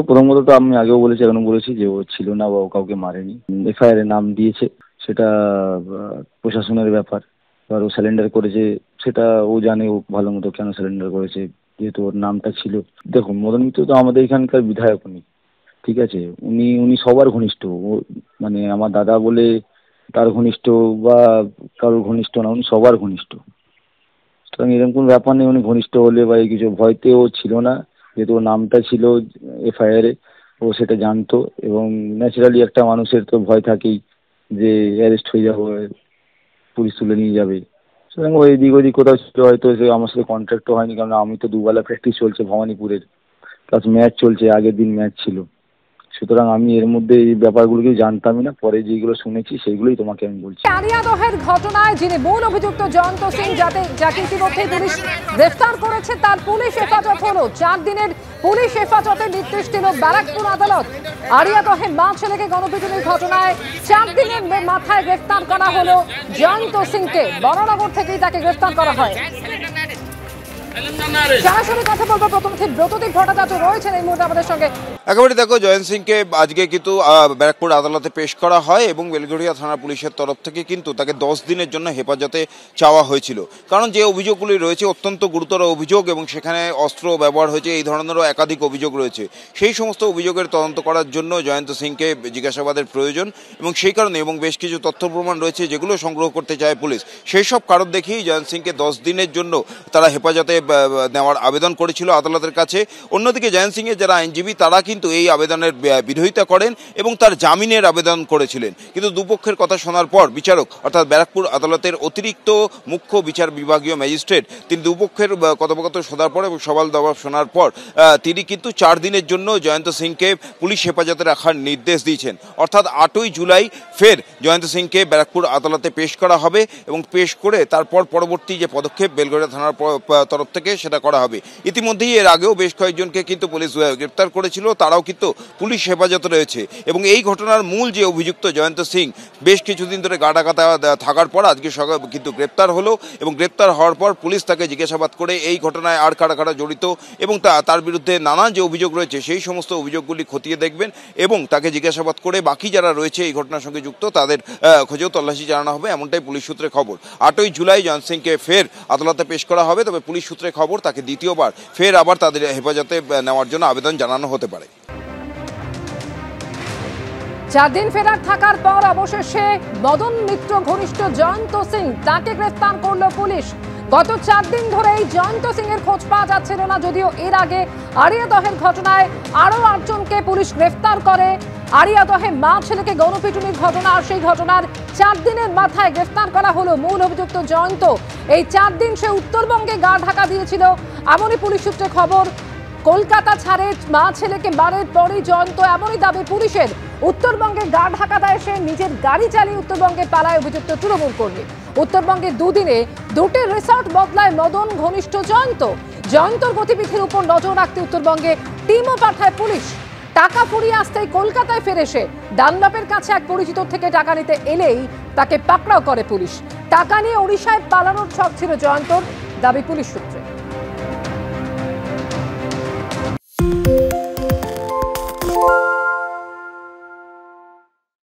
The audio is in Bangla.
প্রথমত তো আমি আগেও বলেছি, এখনো বলেছি যে ও ছিল না বা ও কাউকে মারেনি। এফআইআর এ নাম দিয়েছে, সেটা প্রশাসনের ব্যাপার। এবার ও স্যালেন্ডার করেছে, সেটা ও জানে ও ভালো মতো কেন স্যালেন্ডার করেছে, যেহেতু ওর নামটা ছিল। দেখুন, মদন মিত্র তো আমাদের এখানকার বিধায়ক উনি, ঠিক আছে? উনি উনি সবার ঘনিষ্ঠ। ও মানে আমার দাদা বলে তার ঘনিষ্ঠ বা কারোর ঘনিষ্ঠ না, উনি সবার ঘনিষ্ঠ। সুতরাং এরকম কোনো ব্যাপার নেই উনি ঘনিষ্ঠ হলে বা এই কিছু। ভয়তে ও ছিল না, যেহেতু ওর নামটা ছিল এফআইআরে, ও সেটা জানতো। এবং ন্যাচারালি একটা মানুষের তো ভয় থাকেই যে অ্যারেস্ট হয়ে যাবো, পুলিশ তুলে নিয়ে যাবে। সুতরাং ও এদিক ওদিক কোথাও ছিল, হয়তো সে আমার সাথে কন্ট্যাক্টও হয়নি, কারণ আমি তো দুবেলা প্র্যাকটিস চলছে ভবানীপুরের, প্লাস ম্যাচ চলছে, আগের দিন ম্যাচ ছিল। সুতরাং আমি এর মধ্যে এই ব্যাপারগুলো কিছু জানতামই না, পরে যেগুলো শুনেছি সেইগুলোই তোমাকে আমি বলছি। আলিয়াদহের ঘটনায় যিনি মূল অভিযুক্ত জয়ন্ত সিং, যাকে ইতিমধ্যে পুলিশ গ্রেফতার করেছে, তার পুলিশ হেফাজত হলো। 4 দিনের পুলিশ হেফাজতের নির্দেশ দিল ব্যারাকপুর আদালত। আলিয়াদহের মা ছেলেকে গণপিটুনির ঘটনায় 4 দিনের মাথায় গ্রেফতার করা হলো জয়ন্ত সিংকে। বরানগর থেকেই তাকে গ্রেফতার করা হয়। সরাসরি কথা বলবো প্রথমে ব্রতদীপ ভট্টাচার্য রয়েছেন এই মুহূর্তে আমাদের সঙ্গে। একেবারে দেখো, জয়ন্ত সিংকে আজকে কিন্তু ব্যারাকপুর আদালতে পেশ করা হয় এবং বেলঘড়িয়া থানা পুলিশের তরফ থেকে কিন্তু তাকে 10 দিনের জন্য হেফাজতে চাওয়া হয়েছিল। কারণ যে অভিযোগগুলি রয়েছে অত্যন্ত গুরুতর অভিযোগ এবং সেখানে অস্ত্র ব্যবহার হয়েছে, এই ধরনেরও একাধিক অভিযোগ রয়েছে। সেই সমস্ত অভিযোগের তদন্ত করার জন্য জয়ন্ত সিংকে জিজ্ঞাসাবাদের প্রয়োজন এবং সেই কারণে এবং বেশ কিছু তথ্য প্রমাণ রয়েছে যেগুলো সংগ্রহ করতে চায় পুলিশ। সেই সব কারণ দেখেই জয়ন্ত সিংকে 10 দিনের জন্য তারা হেফাজতে নেওয়ার আবেদন করেছিল আদালতের কাছে। অন্যদিকে জয়ন্ত সিংয়ের যারা আইনজীবী তারা কিন্তু এই আবেদনের বিরোধিতা করেন এবং তার জামিনের আবেদন করেছিলেন। কিন্তু দুপক্ষের কথা শোনার পর বিচারক, অর্থাৎ ব্যারাকপুর আদালতের অতিরিক্ত মুখ্য বিচার বিভাগীয় ম্যাজিস্ট্রেট, তিনি দুপক্ষের কথোপকথন শোনার পর এবং সওয়াল জবাব শোনার পর তিনি কিন্তু 4 দিনের জন্য জয়ন্ত সিংকে পুলিশ হেফাজতে রাখার নির্দেশ দিয়েছেন। অর্থাৎ 8ই জুলাই ফের জয়ন্ত সিংকে ব্যারাকপুর আদালতে পেশ করা হবে এবং পেশ করে তারপর পরবর্তী যে পদক্ষেপ বেলঘড়িয়া থানার তরফ থেকে সেটা করা হবে। ইতিমধ্যেই এর আগেও বেশ কয়েকজনকে কিন্তু পুলিশ গ্রেপ্তার করেছিল, তারাও কিন্তু পুলিশ হেফাজতে রয়েছে। এবং এই ঘটনার মূল যে অভিযুক্ত জয়ন্ত সিং বেশ কিছুদিন ধরে গা ঢাকা থাকার পর আজকে সকালে কিন্তু গ্রেপ্তার হলো এবং গ্রেপ্তার হওয়ার পর পুলিশ তাকে জিজ্ঞাসাবাদ করে এই ঘটনায় আর কারা কারা জড়িত এবং তার বিরুদ্ধে নানান যে অভিযোগ রয়েছে সেই সমস্ত অভিযোগগুলি খতিয়ে দেখবেন এবং তাকে জিজ্ঞাসাবাদ করে বাকি যারা রয়েছে এই ঘটনার সঙ্গে যুক্ত তাদের খোঁজেও তল্লাশি চালানো হবে, এমনটাই পুলিশ সূত্রে খবর। 8ই জুলাই জয়ন্ত সিংকে ফের আদালতে পেশ করা হবে, তবে পুলিশ সূত্রে খবর তাকে দ্বিতীয়বার ফের আবার তাদের হেফাজতে নেওয়ার জন্য আবেদন জানানো হতে পারে। 4 দিন ফেরার থাকার পর অবশেষে মদন মিত্র ঘনিষ্ঠ জয়ন্ত সিং, তাকে গ্রেফতার করল পুলিশ। গত 4 দিন ধরে এই জয়ন্ত সিং এর খোঁজ পাওয়া যাচ্ছিল না, যদিও এর আগে আরিয়াদহের ঘটনায় আরো 8 জনকে পুলিশ গ্রেফতার করে। আরিয়াদহে মা ছেলেকে গণপিটুনির ঘটনা, আর সেই ঘটনার 4 দিনের মাথায় গ্রেফতার করা হলো মূল অভিযুক্ত জয়ন্ত। এই 4 দিন সে উত্তরবঙ্গে গা ঢাকা দিয়েছিল, এমনই পুলিশ সূত্রে খবর। কলকাতা ছাড়ে মা ছেলেকে বারের পরই জয়ন্ত, এমনই দাবি পুলিশের। উত্তরবঙ্গে গা ঢাকা দেয় সে, নিজের গাড়ি চালিয়ে উত্তরবঙ্গে পালায় অভিযুক্ত তৃণমূল কর্মী। উত্তরবঙ্গে দুদিনে 2টি রিসর্ট বদলায় মদন ঘনিষ্ঠ জয়ন্ত। জয়ন্তর গতিবিধির উপর নজর রাখতে উত্তরবঙ্গে টিমও পাঠায় পুলিশ। টাকা ফুরিয়ে আসতেই কলকাতায় ফেরে সে। ডানলপের কাছে এক পরিচিত থেকে টাকা নিতে এলেই তাকে পাকড়াও করে পুলিশ। টাকা নিয়ে ওড়িশায় পালানোর ছক ছিল জয়ন্তর, দাবি পুলিশ সূত্রে।